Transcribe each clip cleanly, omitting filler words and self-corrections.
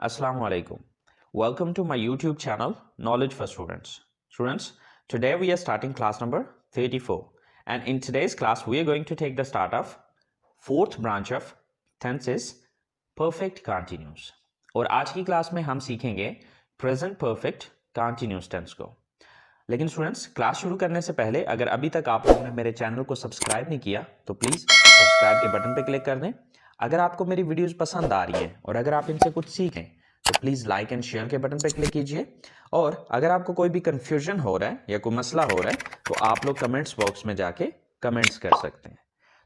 Assalamu alaikum. Welcome to my YouTube channel, Knowledge for Students. Students, today we are starting class number 34. And in today's class, we are going to take the start of fourth branch of tenses, perfect continuous. और आज की class में हम सीखेंगे present perfect continuous tense को. लेकिन students, class शुरू करने से पहले अगर अभी तक आप लोगों ने मेरे चैनल को सब्सक्राइब नहीं किया तो प्लीज़ सब्सक्राइब के बटन पर क्लिक कर दें. अगर आपको मेरी वीडियोस पसंद आ रही है और अगर आप इनसे कुछ सीखें तो प्लीज़ लाइक एंड शेयर के बटन पर क्लिक कीजिए. और अगर आपको कोई भी कन्फ्यूजन हो रहा है या कोई मसला हो रहा है तो आप लोग कमेंट्स बॉक्स में जाके कमेंट्स कर सकते हैं.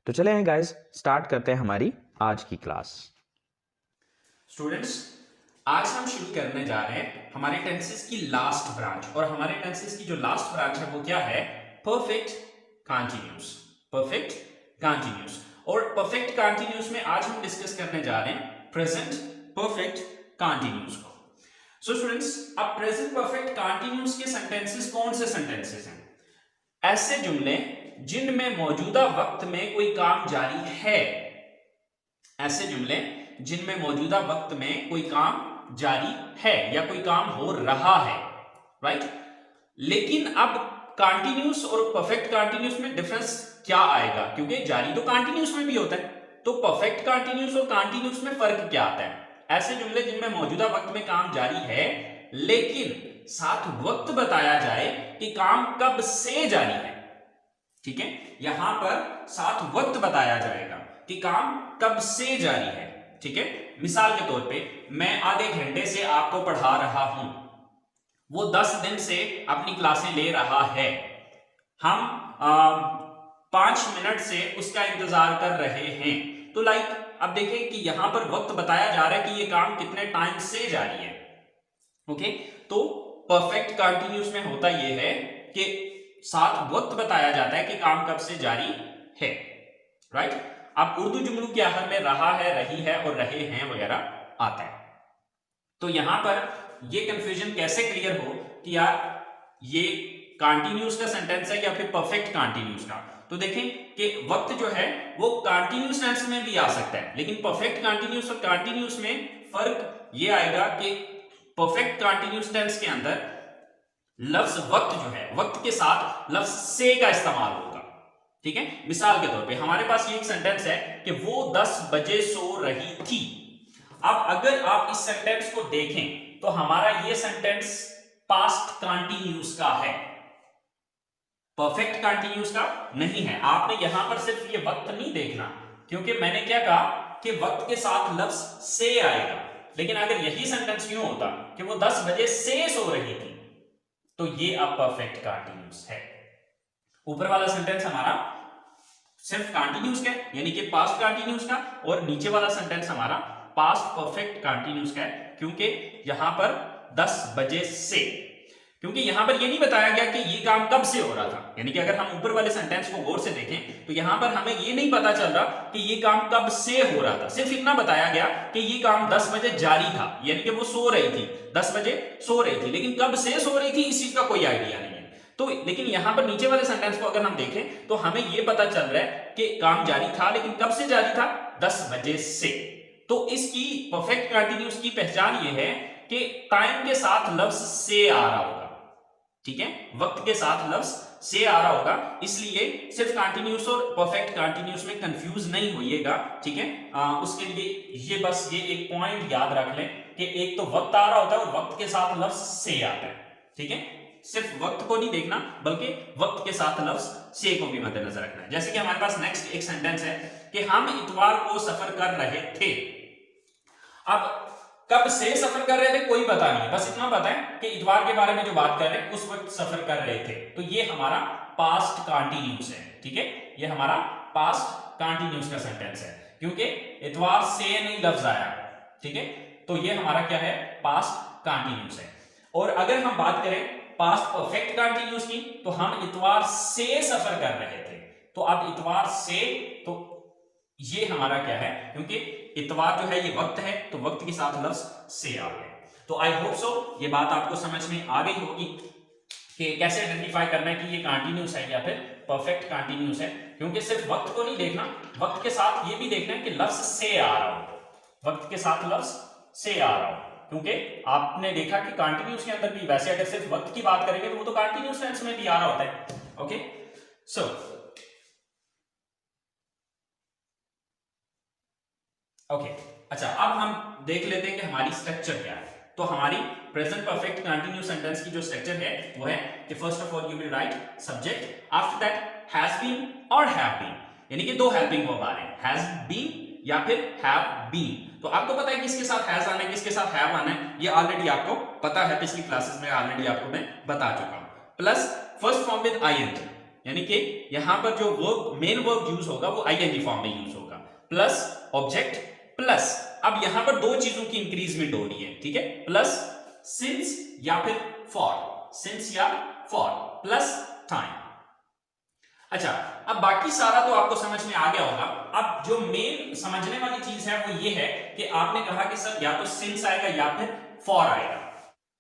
तो चले हैं गाइज, स्टार्ट करते हैं हमारी आज की क्लास. स्टूडेंट्स, आज हम शुरू करने जा रहे हैं हमारे टेंसेस की लास्ट ब्रांच. और हमारे टेंसेस की जो लास्ट ब्रांच है वो क्या है? Perfect continuous. Perfect continuous. और परफेक्ट कंटीन्यूअस में आज हम डिस्कस करने जा रहे हैं प्रेजेंट परफेक्ट कंटीन्यूअस को. सो स्टूडेंट्स, अब प्रेजेंट परफेक्ट कंटीन्यूअस के सेंटेंसेस कौन से सेंटेंसेस हैं? ऐसे जुमले जिनमें मौजूदा वक्त में कोई काम जारी है. ऐसे जुमले जिनमें मौजूदा वक्त में कोई काम जारी है या कोई काम हो रहा है, राइट? लेकिन अब कंटीन्यूअस और परफेक्ट कंटीन्यूअस में डिफरेंस क्या आएगा? क्योंकि जारी तो कंटीन्यूअस में भी होता है, तो परफेक्ट कंटीन्यूअस और कंटीन्यूअस में फर्क क्या आता है? ऐसे जुमले जिनमें मौजूदा वक्त में काम जारी है लेकिन साथ वक्त बताया जाए कि काम कब से जारी है. ठीक है, यहां पर साथ वक्त बताया जाएगा कि काम कब से जारी है. ठीक है, मिसाल के तौर पे मैं आधे घंटे से आपको पढ़ा रहा हूं, वो 10 दिन से अपनी क्लासें ले रहा है, हम 5 मिनट से उसका इंतजार कर रहे हैं. तो अब देखें कि यहां पर वक्त बताया जा रहा है कि ये काम कितने टाइम से जारी है. ओके, तो परफेक्ट कंटीन्यूअस में होता यह है कि साथ वक्त बताया जाता है कि काम कब से जारी है, राइट? अब उर्दू जुमलों के आखिर में रहा है, रही है और रहे हैं वगैरह आता है. तो यहां पर ये कंफ्यूजन कैसे क्लियर हो कि यार ये कंटीन्यूअस का सेंटेंस है या फिर परफेक्ट कंटीन्यूअस का? तो देखें कि वक्त जो है वो कंटीन्यूअस टेंस में भी आ सकता है, लेकिन परफेक्ट कंटीन्यूअस और कंटीन्यूअस में फर्क ये आएगा कि परफेक्ट कंटीन्यूअस टेंस के अंदर लफ्ज वक्त जो है, वक्त के साथ लफ्ज से का इस्तेमाल होगा. ठीक है, मिसाल के तौर पे हमारे पास ये एक सेंटेंस है कि वो 10 बजे सो रही थी. अब अगर आप इस सेंटेंस को देखें तो हमारा ये सेंटेंस पास्ट कंटीन्यूअस का है, परफेक्ट कंटीन्यूअस का नहीं है. आपने यहां पर सिर्फ ये वक्त नहीं देखना, क्योंकि मैंने क्या कहा कि वक्त के साथ लफ्ज से आएगा. लेकिन अगर यही सेंटेंस यूं होता कि वो 10 बजे से सो रही थी तो ये अब परफेक्ट कंटीन्यूअस है. ऊपर वाला सेंटेंस हमारा सिर्फ कंटीन्यूअस का यानी कि पास्ट कंटीन्यूअस का, और नीचे वाला सेंटेंस हमारा पास्ट परफेक्ट कंटीन्यूअस का है, क्योंकि यहां पर 10 बजे से, क्योंकि यहां पर ये नहीं बताया गया कि ये काम कब से हो रहा था. यानी कि अगर हम ऊपर वाले सेंटेंस को गौर से देखें तो यहां पर हमें ये नहीं पता चल रहा कि ये काम कब से हो रहा था. सिर्फ इतना बताया गया कि ये काम 10 बजे जारी था, यानी कि वो सो रही थी, 10 बजे सो रही थी, लेकिन कब से सो रही थी इस चीज का कोई आइडिया नहीं है. तो लेकिन यहां पर नीचे वाले सेंटेंस को अगर हम देखें तो हमें यह पता चल रहा है कि काम जारी था, लेकिन कब से जारी था? 10 बजे से. तो इसकी परफेक्ट कंटीन्यूअस की पहचान यह है कि टाइम के साथ लफ्ज से आ रहा होगा. ठीक है, वक्त के साथ लफ्ज से आ रहा होगा, इसलिए सिर्फ कंटीन्यूअस और परफेक्ट कंटीन्यूअस में कंफ्यूज नहीं होइएगा. ठीक है, उसके लिए ये बस ये एक पॉइंट याद रख लें कि एक तो वक्त आ रहा होता है और वक्त के साथ लफ्ज से आता है. ठीक है, सिर्फ वक्त को नहीं देखना बल्कि वक्त के साथ लफ्ज से को भी मद्देनजर रखना है. जैसे कि हमारे पास नेक्स्ट एक सेंटेंस है कि हम इतवार को सफर कर रहे थे. अब कब से सफर कर रहे थे कोई पता नहीं, बस इतना पता है कि इतवार के बारे में जो बात कर रहे हैं उस वक्त सफर कर रहे थे. तो ये हमारा पास्ट कंटीन्यूअस है. ठीक है, ये हमारा पास्ट कंटीन्यूअस का सेंटेंस है, क्योंकि इतवार से नहीं लफ्ज आया. ठीक है, तो ये हमारा क्या है? पास्ट कंटीन्यूअस है. और अगर हम बात करें पास्ट परफेक्ट कंटीन्यूअस की तो हम इतवार से सफर कर रहे थे. तो अब इतवार से, तो ये हमारा क्या है? क्योंकि इतवार जो है ये वक्त है, तो वक्त के साथ लफ्ज से आ गया. तो आई होप सो ये बात आपको समझ में आ गई होगी कि कैसे आइडेंटिफाई करना है कि ये कंटीन्यूअस है या फिर परफेक्ट कंटीन्यूअस है. क्योंकि सिर्फ वक्त को नहीं देखना, वक्त के साथ ये भी देखना है कि लफ्ज से आ रहा हो, वक्त के साथ लफ्ज से आ रहा हो. क्योंकि आपने देखा कि कंटिन्यूस के अंदर भी वैसे अगर सिर्फ वक्त की बात करेंगे तो वो तो कंटिन्यूस टेंस में भी आ रहा होता है। ओके, सो ओके, अच्छा अब हम देख लेते हैं कि हमारी स्ट्रक्चर क्या है। तो हमारी प्रेजेंट परफेक्ट कंटिन्यूस सेंटेंस की जो स्ट्रक्चर है वो है कि first of all you will write subject, after that has been और हैव बीन, यानी कि दो हेल्पिंग वर्ब आ रहे हैं, हैज बीन या फिर हैव बीन। तो आपको पता है किसके साथ हैज आना है, किसके साथ हैव आना है, ये ऑलरेडी आपको पता है, पिछली क्लासेस में ऑलरेडी आपको मैं बता चुका हूं। Plus first form with ING, यानी कि यहां पर जो वर्ब मेन वर्ब यूज होगा वो आईएनजी फॉर्म में यूज होगा, प्लस ऑब्जेक्ट, प्लस अब यहां पर दो चीजों की इंक्रीजमेंट हो रही है, ठीक है, प्लस सिंस या फिर फॉर, सिंस या फॉर, प्लस टाइम। अच्छा, अब बाकी सारा तो आपको समझ में आ गया होगा। अब जो मेन समझने वाली चीज है वो ये है कि आपने कहा कि सर या तो सिंस आएगा या फिर फॉर आएगा,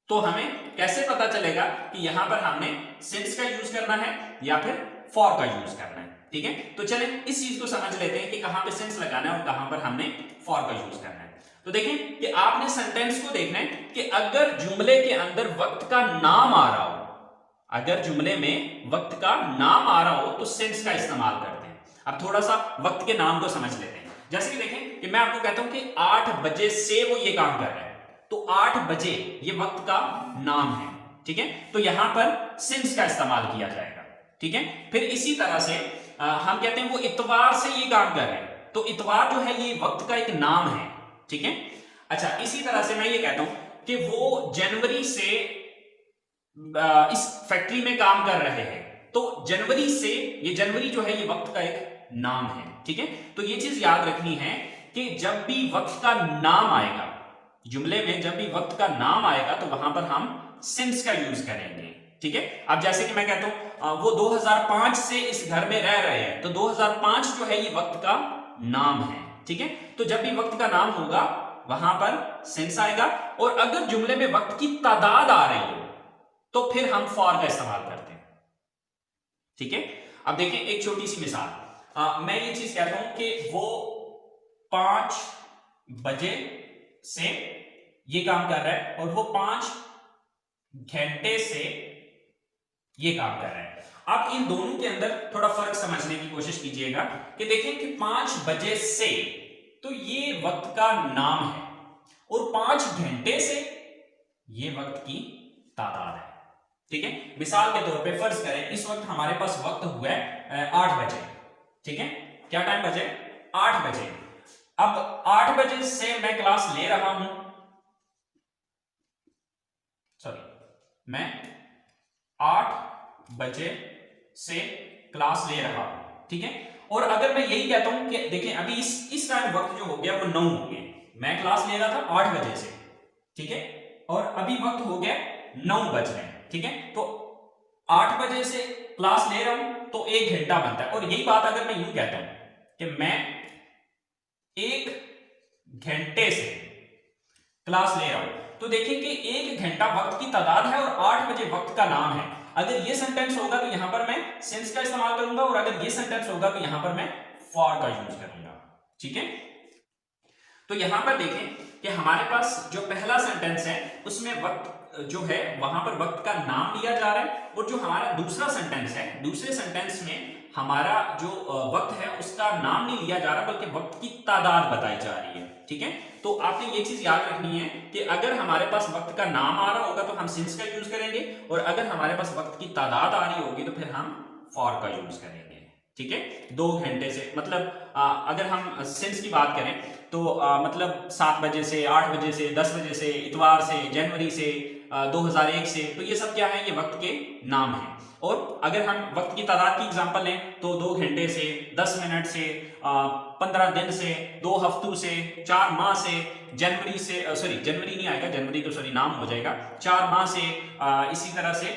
तो हमें कैसे पता चलेगा कि यहां पर हमने सिंस का यूज करना है या फिर फॉर का यूज करना है, ठीक है। तो चलें इस चीज को समझ लेते हैं कि कहां पे सिंस लगाना है और कहां पर हमने फॉर का यूज करना है। तो देखें कि आपने सेंटेंस को देखना है कि अगर जुमले के अंदर वक्त का नाम आ रहा हो, अगर जुमले में वक्त का नाम आ रहा हो तो सिंस का इस्तेमाल करते हैं। अब थोड़ा सा वक्त के नाम को समझ लेते हैं। जैसे कि देखें कि मैं आपको कहता हूं कि 8 बजे से वो ये काम कर रहा है, तो 8 बजे ये वक्त का नाम है, ठीक है, तो यहां पर सिंस का इस्तेमाल किया जाएगा, ठीक है। फिर इसी तरह से हम कहते हैं वो इतवार से ये काम कर रहे हैं, तो इतवार जो है ये वक्त का एक नाम है, ठीक है। अच्छा, इसी तरह से मैं ये कहता हूं कि वो जनवरी से इस फैक्ट्री में काम कर रहे हैं, तो जनवरी से, ये जनवरी जो है ये वक्त का एक नाम है, ठीक है। तो ये चीज याद रखनी है कि जब भी वक्त का नाम आएगा जुमले में, जब भी वक्त का नाम आएगा तो वहां पर हम सिंस का यूज करेंगे, ठीक है। अब जैसे कि मैं कहता हूं वो 2005 से इस घर में रह रहे हैं, तो 2005 जो है ये वक्त का नाम है, ठीक है। तो जब भी वक्त का नाम होगा वहां पर सिंस आएगा, और अगर जुमले में वक्त की तादाद आ रही हो तो फिर हम फॉर का इस्तेमाल करते हैं, ठीक है। अब देखें एक छोटी सी मिसाल, मैं ये चीज कहता हूं कि वो 5 बजे से ये काम कर रहा है और वो 5 घंटे से ये काम कर रहा है। अब इन दोनों के अंदर थोड़ा फर्क समझने की कोशिश कीजिएगा कि देखें कि 5 बजे से तो ये वक्त का नाम है और 5 घंटे से ये वक्त की तादाद है, ठीक है। मिसाल के तौर पे फर्ज करें इस वक्त हमारे पास वक्त हुआ है 8 बजे, ठीक है। क्या टाइम बजे? 8 बजे। अब 8 बजे से मैं क्लास ले रहा हूं, सॉरी मैं 8 बजे से क्लास ले रहा हूं, ठीक है। और अगर मैं यही कहता हूं कि देखें अभी इस टाइम वक्त जो हो गया वो 9 हो गया, मैं क्लास ले रहा था 8 बजे से, ठीक है, और अभी वक्त हो गया 9 बज रहे हैं, ठीक है। तो 8 बजे से क्लास ले रहा हूं तो 1 घंटा बनता है, और यही बात अगर मैं यूं कहता हूं कि मैं 1 घंटे से क्लास ले रहा हूं, तो देखिए कि 1 घंटा वक्त की तादाद है और 8 बजे वक्त का नाम है। अगर ये सेंटेंस होगा तो यहां पर मैं सिंस का इस्तेमाल करूंगा, और अगर ये सेंटेंस होगा तो यहां पर मैं फॉर का यूज करूंगा, ठीक है। तो यहां पर देखें कि हमारे पास जो पहला सेंटेंस है उसमें वक्त जो है वहां पर वक्त का नाम लिया जा रहा है, और जो हमारा दूसरा सेंटेंस है, दूसरे सेंटेंस में हमारा जो वक्त है उसका नाम नहीं लिया जा रहा बल्कि वक्त की तादाद बताई जा रही है, ठीक है। तो आपने ये चीज याद रखनी है कि अगर हमारे पास वक्त का नाम आ रहा होगा तो हम सिंस का यूज करेंगे, और अगर हमारे पास वक्त की तादाद आ रही होगी तो फिर हम फॉर का यूज करेंगे, ठीक है। 2 घंटे से मतलब अगर हम सिंस की बात करें तो मतलब 7 बजे से, 8 बजे से, 10 बजे से, इतवार से, जनवरी से, 2001 से, तो ये सब क्या है, ये वक्त के नाम है। और अगर हम वक्त की तादाद की एग्जांपल लें तो 2 घंटे से, 10 मिनट से, 15 दिन से, 2 हफ्तों से, 4 माह से, जनवरी से, सॉरी जनवरी नहीं आएगा, जनवरी तो सॉरी नाम हो जाएगा, 4 माह से, इसी तरह से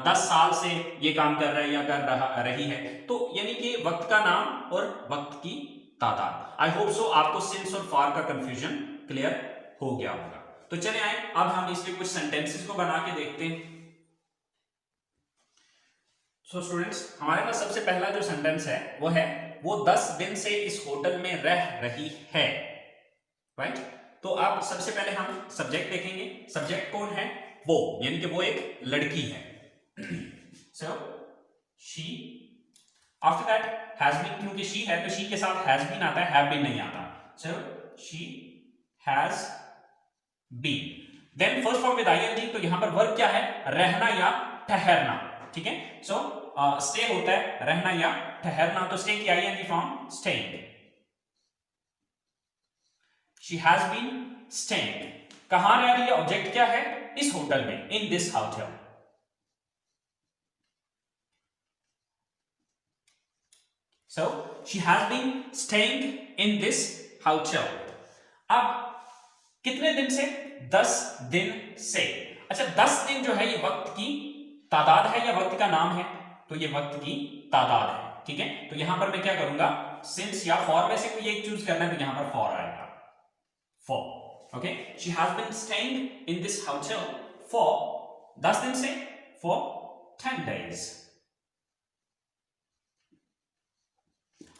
10 साल से ये काम कर रहा है या कर रही है। तो यानी कि वक्त का नाम और वक्त की तादाद। आई होप सो आपको सिंस और फॉर का कंफ्यूजन क्लियर हो गया होगा। तो चले आए अब हम इसके कुछ सेंटेंसेस को बना के देखते हैं। सो स्टूडेंट्स, हमारे पास सबसे पहला जो सेंटेंस है वो 10 दिन से इस होटल में रह रही है, राइट। तो अब सबसे पहले हम सब्जेक्ट देखेंगे। सब्जेक्ट कौन है? वो, यानी कि वो एक लड़की है। So she, after that has been, क्योंकि शी है तो शी के साथ हैज बीन आता है, हैव बीन नहीं आता। So she has been. Then first form with ING, तो यहां पर वर्ब क्या है? रहना या ठहरना, ठीक है। सो स्टे होता है रहना या ठहरना, तो स्टे की ING form staying. She has been staying. कहां रह रही है? ऑब्जेक्ट क्या है? इस होटल में, इन this hotel. So she has been staying in this hotel. अब कितने दिन से? 10 दिन से। अच्छा, 10 दिन जो है ये वक्त की तादाद है या वक्त का नाम है? तो ये वक्त की तादाद है, ठीक है। तो यहां पर मैं क्या करूंगा? सिंस या फॉर में से कोई एक चूज करना है, तो यहां पर फॉर आएगा, for. Okay, she has been staying in this hotel for 10 दिन से, फॉर 10 days।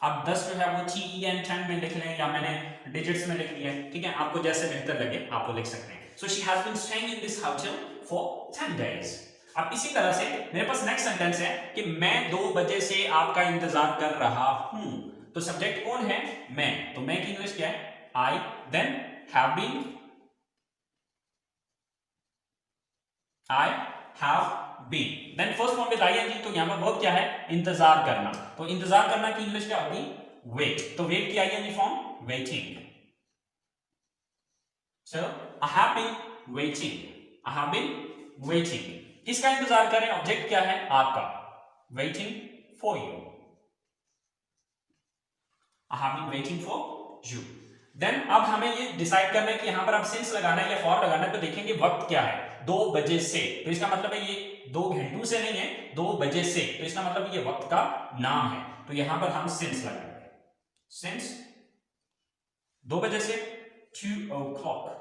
आप 10 जो है वो TEN 10 में लिख लें या मैंने डिजिट्स में लिख लिया है, ठीक है। आपको जैसे बेहतर लगे आप वो लिख सकते हैं। So she has been staying in this hotel for 10 days। अब इसी तरह से मेरे पास नेक्स्ट सेंटेंस है कि मैं 2 बजे से आपका इंतजार कर रहा हूं। तो सब्जेक्ट कौन है? मैं। तो मैं की इंग्लिश क्या है? I. Then have been, I have been. Then first form with ING, तो यहां पर वर्ब क्या है? इंतजार करना। तो इंतजार करना की इंग्लिश क्या होगी? वेट। तो वेट की ING form waiting. So I have been waiting, I have been waiting. किसका इंतजार करें? ऑब्जेक्ट क्या है? आपका, waiting for you, I have been waiting for you. Then अब हमें ये डिसाइड करना है कि यहां पर अब सिंस लगाना है या फॉर लगाना है। तो देखेंगे वक्त क्या है? 2 बजे से, तो इसका मतलब है ये 2 घंटों से नहीं है, 2 बजे से, तो इसका मतलब ये वक्त का नाम है। तो यहां पर हम सिंस लगाएंगे, सिंस 2 बजे से, 2 o'clock।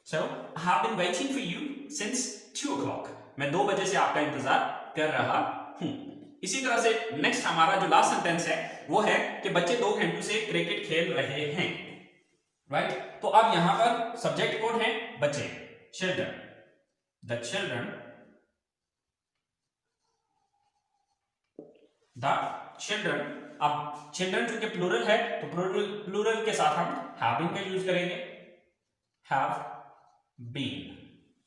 So I have been waiting for you since 2 o'clock। मैं 2 बजे से आपका इंतजार कर रहा हूं। इसी तरह से नेक्स्ट हमारा जो लास्ट सेंटेंस है वो है कि बच्चे 2 घंटों से क्रिकेट खेल रहे हैं, राइट। तो अब यहां पर सब्जेक्ट कौन है? बच्चे, children. The children, the children. अब चिल्ड्रन चूंकि प्लूरल है तो प्लूरल के साथ हम हैव बीन का यूज करेंगे, have been।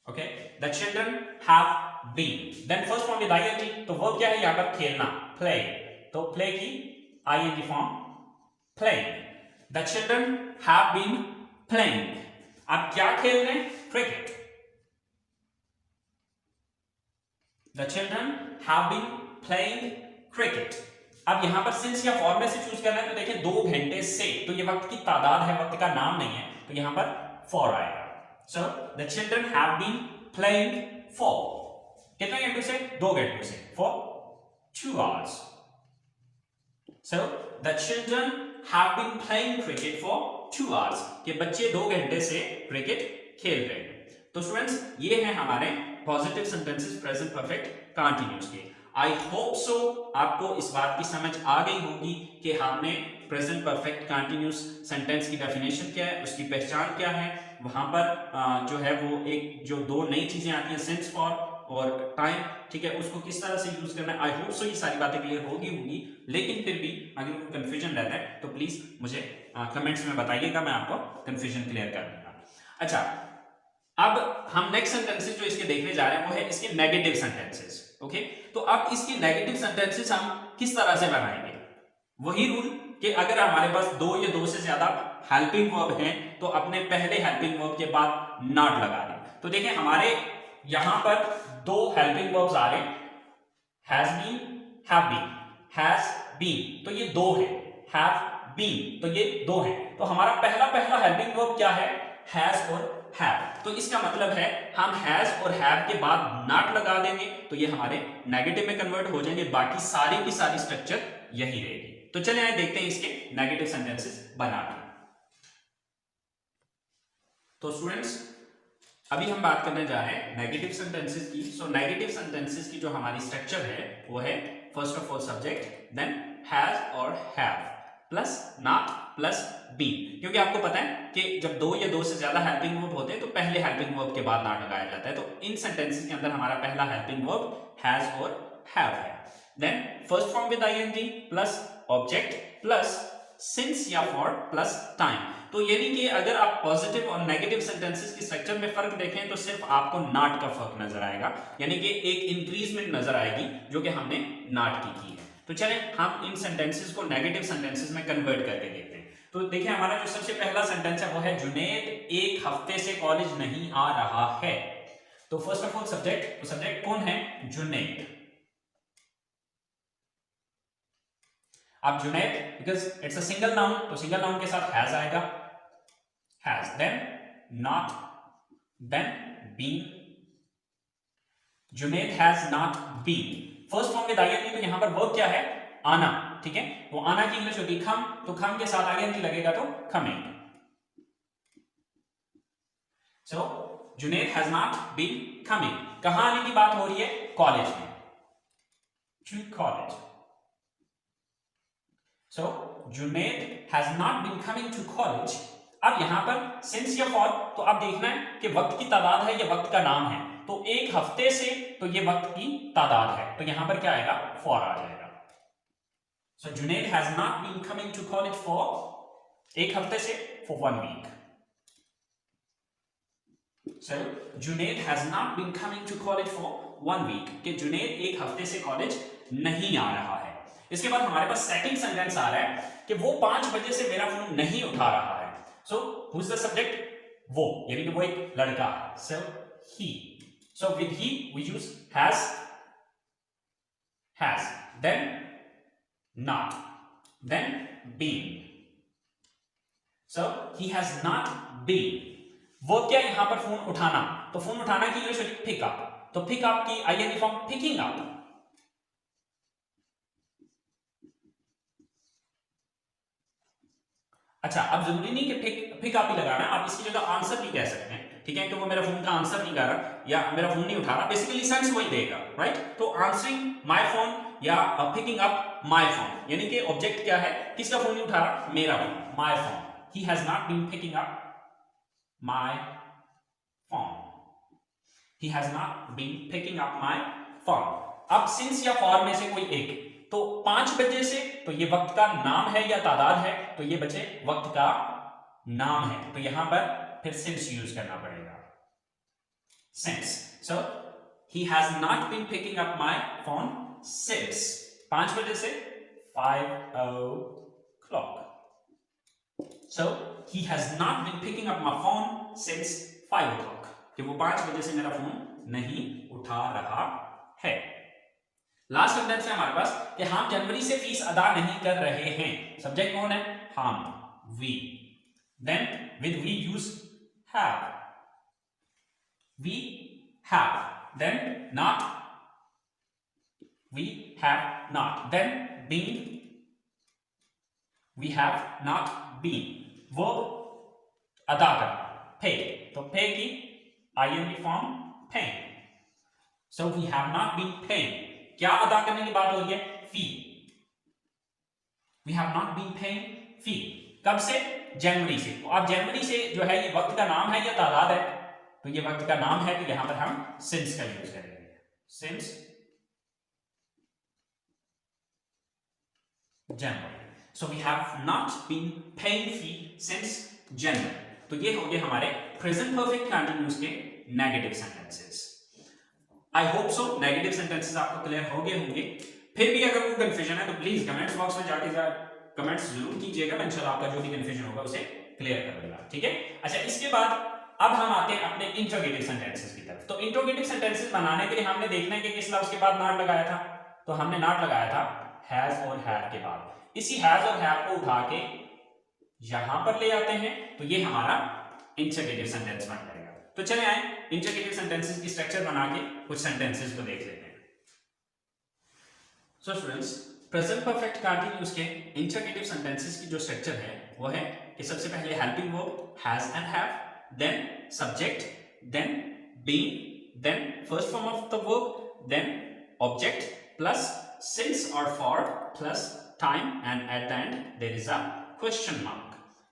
okay, the children have been। then first form with ing, तो verb क्या है यहां पर? खेलना, play। तो play की ing form playing। the children have been playing। आप क्या खेल रहे हैं? cricket। the children have been playing cricket। अब यहां पर सिंस या फॉर में से चूज करना है, तो देखिए 2 घंटे से, तो ये वक्त की तादाद है, वक्त का नाम नहीं है, तो यहां पर फॉर आएगा। So the children have been playing for कितने घंटों से? 2 घंटों से, for 2 hours। So the children have been playing cricket for 2 hours। कि बच्चे 2 घंटे से क्रिकेट खेल रहे हैं। तो स्टूडेंट्स ये हैं हमारे positive sentences present perfect continuous के। आई होप सो आपको इस बात की समझ आ गई होगी कि हमने प्रेजेंट परफेक्ट कंटीन्यूअस सेंटेंस की डेफिनेशन क्या है, उसकी पहचान क्या है, वहां पर जो है वो एक जो 2 नई चीजें आती हैं, सिंस, फॉर और टाइम, ठीक है, उसको किस तरह से यूज करना है। आई होप सो ये सारी बातें क्लियर होगी, लेकिन फिर भी अगर कोई कंफ्यूजन रहता है तो प्लीज मुझे कमेंट्स में बताइएगा, मैं आपको कंफ्यूजन क्लियर कर दूंगा। अच्छा, अब हम नेक्स्ट सेंटेंसेस जो इसके देखने जा रहे हैं वो है इसके नेगेटिव सेंटेंसेस। ओके, तो अब इसके नेगेटिव सेंटेंसेस हम किस तरह से बनाएंगे? वही रूल कि अगर हमारे पास 2 या 2 से ज्यादा हेल्पिंग वर्ब हैं तो अपने पहले हेल्पिंग वर्ब के बाद नॉट लगा दें। तो देखिए हमारे यहां पर 2 हेल्पिंग वर्ब्स आ रहे हैं, has been, have been, has been, तो ये 2 है, हैव बीन, तो ये 2 है। तो हमारा पहला हेल्पिंग वर्ब क्या है? हैज और हैव। तो इसका मतलब है हम हैज और हैव के बाद नॉट लगा देंगे तो ये हमारे नेगेटिव में कन्वर्ट हो जाएंगे, बाकी सारी की सारी स्ट्रक्चर यही रहेगी। तो चलिए आइए देखते हैं इसके नेगेटिव सेंटेंसेस बनाकर। तो स्टूडेंट्स अभी हम बात करने जा रहे हैं नेगेटिव सेंटेंसेस की। सो नेगेटिव सेंटेंसेस की जो हमारी स्ट्रक्चर है वो है first of all subject, then has और have plus not plus been, क्योंकि आपको पता है कि जब दो या दो से ज्यादा हेल्पिंग वर्ब होते हैं तो पहले हेल्पिंग वर्ब के बाद नॉट लगाया जाता है। तो इन सेंटेंसेस के अंदर हमारा पहला हेल्पिंग वर्ब हैज और हैव है। Then first form with ING plus object plus since या फॉर प्लस टाइम। तो यानी कि अगर आप पॉजिटिव और नेगेटिव सेंटेंसेस की स्ट्रक्चर में फर्क देखें तो सिर्फ आपको नॉट का फर्क नजर आएगा, यानी कि एक इंक्रीजमेंट नजर आएगी जो कि हमने नॉट की है। तो चलें हम इन सेंटेंसेस को नेगेटिव सेंटेंसेस में कन्वर्ट करके देखते हैं। तो देखिए हमारा जो सबसे पहला सेंटेंस है वो है जुनैद एक हफ्ते से कॉलेज नहीं आ रहा है। तो फर्स्ट ऑफ ऑल सब्जेक्ट, तो सब्जेक्ट कौन है? जुनैद। अब Junaid because it's a single noun, तो सिंगल नाउन के साथ हैज आएगा, has, then not, then been. Junaid has not been. First form with ING, तो यहां पर वर्ब क्या है? आना, ठीक है। तो आना की इंग्लिश होती है खम, तो खम के साथ आईएनजी लगेगा तो coming. So Junaid has not been coming. कहां आने की बात हो रही है? कॉलेज में, to college. So Junaid has not been coming to college। अब यहां पर since या for, तो अब देखना है कि वक्त की तादाद है या वक्त का नाम है। तो एक हफ्ते से, तो ये वक्त की तादाद है, तो यहां पर क्या आएगा? for आ जाएगा। So Junaid has not been coming to college for, एक हफ्ते से, for 1 week। So Junaid has not been coming to college for 1 week, कि जुनैद एक हफ्ते से कॉलेज नहीं आ रहा है। इसके बाद हमारे पास सेकंड सेंटेंस आ रहा है कि वो 5 बजे से मेरा फोन नहीं उठा रहा है। So who is the subject? वो, यानी कि वो एक लड़का है। So he, so with he we use has, then not, then been. So he has not been. वो क्या यहां पर फोन उठाना, तो फोन उठाना की इंग्लिश होती है पिक अप, तो पिक अप की आईएनजी फॉर्म पिकिंग अप। अच्छा, अब जरूरी नहीं कि पिक अप ही लगाना, आप इसकी जगह आंसर भी कह सकते हैं, ठीक है, कि वो मेरा फोन का आंसर नहीं कर रहा या मेरा फोन नहीं उठा रहा, बेसिकली सेंस वही देगा, राइट। तो आंसरिंग माय फोन या पिकिंग अप माय फोन, यानी कि ऑब्जेक्ट क्या है? किसका फोन नहीं उठा रहा? मेरा phone, my phone. He has not been picking up my phone, he has not been picking up my phone. अब सिंस या फॉर में से कोई एक, तो 5 बजे से, तो ये वक्त का नाम है या तादाद है? तो ये बच्चे वक्त का नाम है, तो यहां पर फिर सिंस यूज करना पड़ेगा, since. So he has not been picking up my phone since, 5 बजे से 5 o'clock। So he has not been picking up my phone since 5 o'clock, कि वो 5 बजे से मेरा फोन नहीं उठा रहा है। लास्ट सेंटेंस है हमारे पास कि हम जनवरी से फीस अदा नहीं कर रहे हैं। सब्जेक्ट कौन है? हम, we. Then with we use have, we have, then not, we have not, then been, we have not been. वो अदा करना, पे, तो पे की आईएनजी फॉर्म पे। So we have not been paying. क्या अदा करने की बात हो रही है? Fee. We have not been paying fee. कब से? जनवरी से। तो अब जनवरी से जो है ये वक्त का नाम है या तादाद है? तो ये वक्त का नाम है, तो यहां पर हम सिंस का यूज करेंगे, since January. So we have not been paying fee since January. तो ये हो गए हमारे प्रेजेंट परफेक्ट कंटीन्यूअस के negative sentences. I hope so negative sentences आपको क्लियर हो गए होंगे। फिर भी अगर कोई कंफ्यूजन है तो प्लीज कमेंट्स बॉक्स में जाके कमेंट्स जरूर कीजिएगा, मैं इंशाल्लाह आपका जो भी कंफ्यूजन होगा उसे क्लियर कर दूंगा, ठीक है। अच्छा, इसके बाद अब हम आते हैं अपने इंट्रोगेटिव सेंटेंसेस की तरफ। तो इंट्रोगेटिव सेंटेंसेस बनाने के लिए हमने देखना है कि किस लफ्ज के बाद नॉट लगाया था, तो हमने नॉट लगाया था हैज और हैव के बाद। इसी हैज और हैव को उठा के यहां पर ले आते हैं, तो ये हमारा इंट्रोगेटिव सेंटेंस बन जाएगा। तो चले आए इंट्रोगेटिव सेंटेंसेस की स्ट्रक्चर बना के कुछ सेंटेंसेस को देख लेते हैं। So students, present perfect continuous के इंट्रोगेटिव सेंटेंसेस की जो स्ट्रक्चर है वो है कि सबसे पहले helping verb has and have, then subject, then being, then first form of the verb, then object plus since और for plus time, and at the end there is a question mark,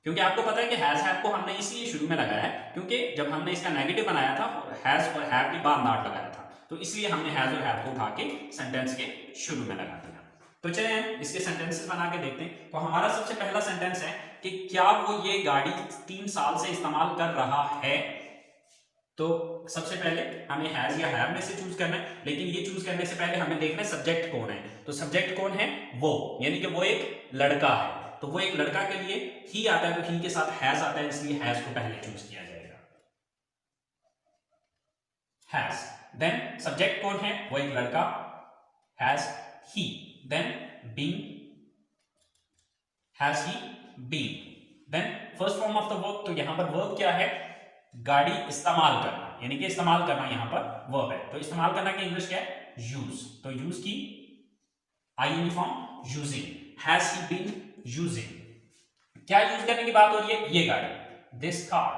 क्योंकि आपको पता है कि has have को हमने इसलिए शुरू में लगाया है क्योंकि जब हमने इसका नेगेटिव बनाया था हैज और हैव के बाद नॉट लगाया था, तो इसलिए हमने हैज और हैव को उठा के सेंटेंस के शुरू में लगा दिया। तो चलिए इसके सेंटेंसेस बना के देखते हैं। तो हमारा सबसे पहला सेंटेंस है कि क्या वो ये गाड़ी 3 साल से इस्तेमाल कर रहा है। तो सबसे पहले हमें हैज या हैव में से चूज करना है, लेकिन ये चूज करने से पहले हमें देखना है सब्जेक्ट कौन है। तो सब्जेक्ट कौन है, वो, यानी कि वो एक लड़का है। तो वो एक लड़का के लिए ही आता है, तो ही के साथ हैज आता है, इसलिए हैज को पहले चूज किया जाएगा, हैज। देन सब्जेक्ट कौन है, वो एक लड़का, has he. Then being, has he being. Then first form of the verb, तो यहां पर वर्ब क्या है, गाड़ी इस्तेमाल करना, यानी कि इस्तेमाल करना यहां पर वर्ब है। तो इस्तेमाल करना की इंग्लिश क्या है, यूज। तो यूज की ING form, using. Has he been using, क्या यूज करने की बात हो रही है, ये गाड़ी, this car.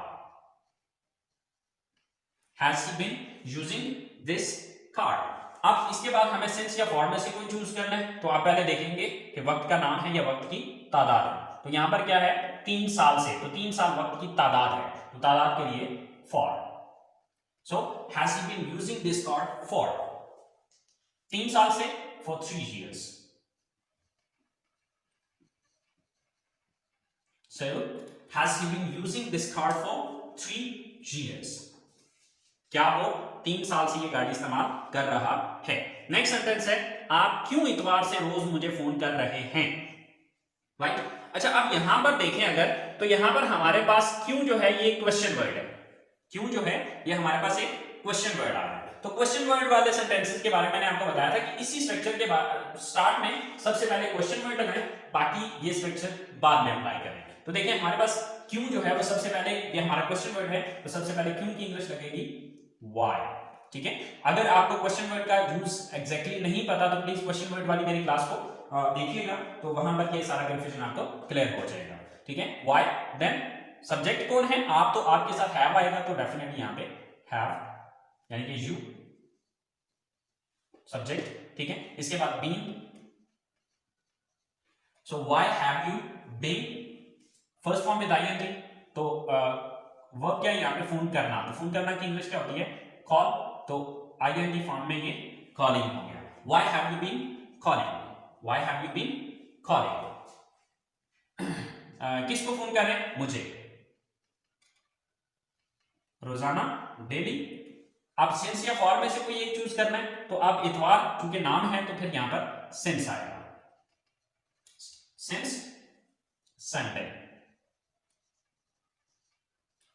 Has he been using this car. अब इसके बाद हमें सिंस या फॉर में से कोई चूज करना है। तो आप पहले देखेंगे कि वक्त का नाम है या वक्त की तादाद है। तो यहां पर क्या है, 3 साल से, तो 3 साल वक्त की तादाद है, तो तादाद के लिए for. So has he been using this car for 3 साल से, for 3 years। So has he been using this car for 3 years? क्या वो 3 साल से ये गाड़ी इस्तेमाल कर रहा है। नेक्स्ट सेंटेंस है, आप क्यों इतवार से रोज मुझे फोन कर रहे हैं, राइट। अच्छा, अब यहां पर देखें अगर, तो यहां पर हमारे पास क्यों जो है ये क्वेश्चन वर्ड है। क्यों जो है ये हमारे पास एक क्वेश्चन वर्ड आ रहा है। तो क्वेश्चन वर्ड वाले सेंटेंसेस के बारे में मैंने आपको बताया था कि इसी स्ट्रक्चर के स्टार्ट में सबसे पहले क्वेश्चन वर्ड लगाएं, बाकी ये स्ट्रक्चर बाद में अप्लाई करें। तो देखिए हमारे पास क्यों जो है वो सबसे पहले, ये हमारा क्वेश्चन वर्ड है, तो सबसे पहले क्यों की इंग्लिश लगेगी व्हाई, ठीक है। अगर आपको क्वेश्चन वर्ड का यूज एग्जैक्टली नहीं पता तो प्लीज क्वेश्चन वर्ड वाली मेरी क्लास को देखिएगा, तो वहां पर ये सारा कंफ्यूजन आपको क्लियर हो जाएगा, ठीक है। व्हाई। देन सब्जेक्ट कौन है, आप, तो आपके साथ हैव आएगा, तो डेफिनेटली यहां पे हैव यानी कि यू सब्जेक्ट, ठीक है। इसके बाद being, so why have you been, first form with ING. तो वर्ब क्या है यहाँ पे, फोन करना। तो फोन करना की इंग्लिश क्या होती है, कॉल। तो आईएनजी फॉर्म में ये कॉलिंग हो गया। Why have you been calling, why have you been calling. किसको फोन कर रहे हैं, मुझे, रोजाना, डेली। अब सिंस या फॉर में से कोई एक चूज करना है, तो अब इतवार चूंकि नाम है तो फिर यहां पर सिंस आएगा, since Sunday.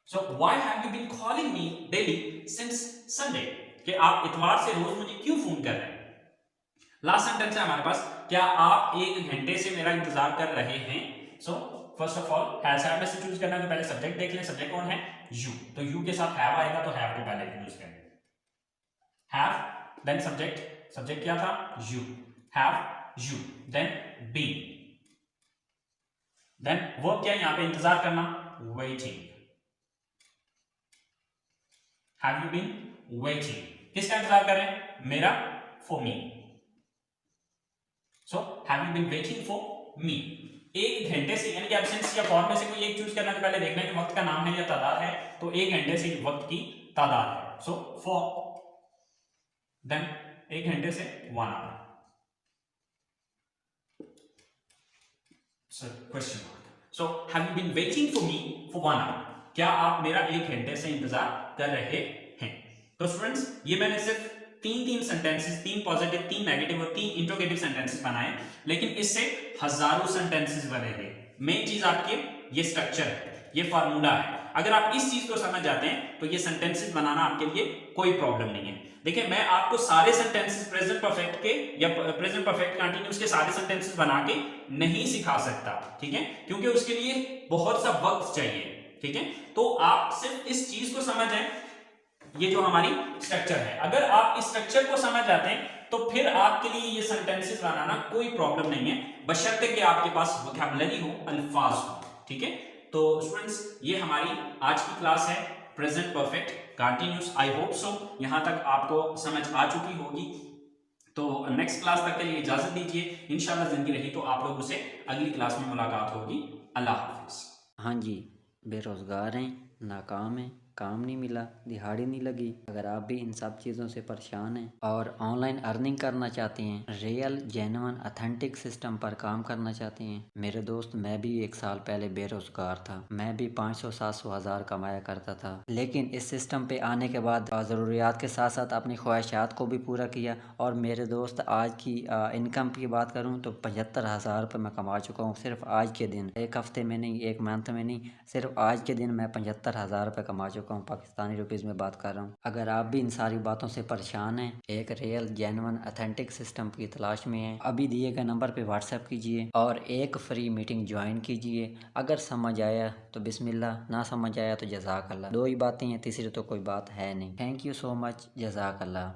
So why have you been calling me daily since Sunday? कि आप इतवार से रोज मुझे क्यों फोन कर रहे हैं। लास्ट सेंटेंस है हमारे पास, क्या आप 1 घंटे से मेरा इंतजार कर रहे हैं। So first of all has have में से चूज करना है, तो पहले सब्जेक्ट देख लें, सब्जेक्ट कौन है, यू। तो यू के साथ हैव आएगा, तो हैव को पहले यूज करें, हैव। देन सब्जेक्ट, सब्जेक्ट क्या था, you, have you. Then be. Then verb क्या है यहां पे, इंतजार करना, waiting. Have you been waiting? किसका इंतजार कर रहे हैं, मेरा, for me. So have you been waiting for me? 1 घंटे से, यानी कि एब्सेंस या फॉर में से कोई एक चूज करना, तो पहले देखना है कि वक्त का नाम है या तादाद है। तो 1 घंटे से वक्त की तादाद है, सो for। देन 1 घंटे से 1 hour। So question mark. So have you been waiting for me for 1 hour? क्या आप मेरा 1 घंटे से इंतजार कर रहे हैं। तो स्टूडेंट्स ये मैंने सिर्फ 3 सेंटेंसेस, 3 पॉजिटिव, 3 नेगेटिव और 3 इंट्रोगेटिव सेंटेंसेस बनाए, लेकिन इससे हजारों सेंटेंसेस बनेंगे। मेन चीज आपके ये स्ट्रक्चर है, ये फार्मूला है। अगर आप इस चीज को समझ जाते हैं तो ये सेंटेंसेस बनाना आपके लिए कोई प्रॉब्लम नहीं है। देखिए मैं आपको सारे सेंटेंसेस प्रेजेंट परफेक्ट के या प्रेजेंट परफेक्ट कंटीन्यूअस के सारे सेंटेंसेस बना के नहीं सिखा सकता, ठीक है, क्योंकि उसके लिए बहुत सा वक्त चाहिए, ठीक है। तो आप सिर्फ इस चीज को समझ जाएं, ये जो हमारी स्ट्रक्चर है, अगर आप इस स्ट्रक्चर को समझ जाते हैं तो फिर आपके लिए ये सेंटेंसेस बनाना कोई प्रॉब्लम नहीं है, बशर्ते कि आपके पास वोकैबुलरी हो, अल्फाज हो, ठीक है। तो स्टूडेंट्स ये हमारी आज की क्लास है प्रेजेंट परफेक्ट कंटीन्यूअस। आई होप सो यहां तक आपको समझ आ चुकी होगी। तो नेक्स्ट क्लास तक के लिए इजाजत दीजिए, इंशाल्लाह जिंदगी रही तो आप लोगों से अगली क्लास में मुलाकात होगी। अल्लाह हाफिज। हाँ जी, बेरोज़गार हैं, नाकाम हैं, काम नहीं मिला, दिहाड़ी नहीं लगी। अगर आप भी इन सब चीज़ों से परेशान हैं और ऑनलाइन अर्निंग करना चाहते हैं, रियल जेन्युइन अथेंटिक सिस्टम पर काम करना चाहते हैं, मेरे दोस्त मैं भी 1 साल पहले बेरोज़गार था। मैं भी 500-700 हज़ार कमाया करता था, लेकिन इस सिस्टम पे आने के बाद ज़रूरियात के साथ साथ अपनी ख्वाहिशात को भी पूरा किया। और मेरे दोस्त आज की इनकम की बात करूँ तो 75,000 रुपये मैं कमा चुका हूँ सिर्फ आज के दिन। 1 हफ्ते में नहीं, 1 मंथ में नहीं, सिर्फ आज के दिन मैं 75,000 रुपये कमा चुका हूँ। पाकिस्तानी रुपीज़ में बात कर रहा हूँ। अगर आप भी इन सारी बातों से परेशान हैं, एक रियल जेन्युइन अथेंटिक सिस्टम की तलाश में हैं, अभी दिए गए नंबर पे व्हाट्सएप कीजिए और एक फ्री मीटिंग ज्वाइन कीजिए। अगर समझ आया तो बिस्मिल्लाह, ना समझ आया तो जज़ाक अल्लाह। 2 ही बातें हैं, तीसरी तो कोई बात है नहीं। थैंक यू सो मच, जज़ाक अल्लाह।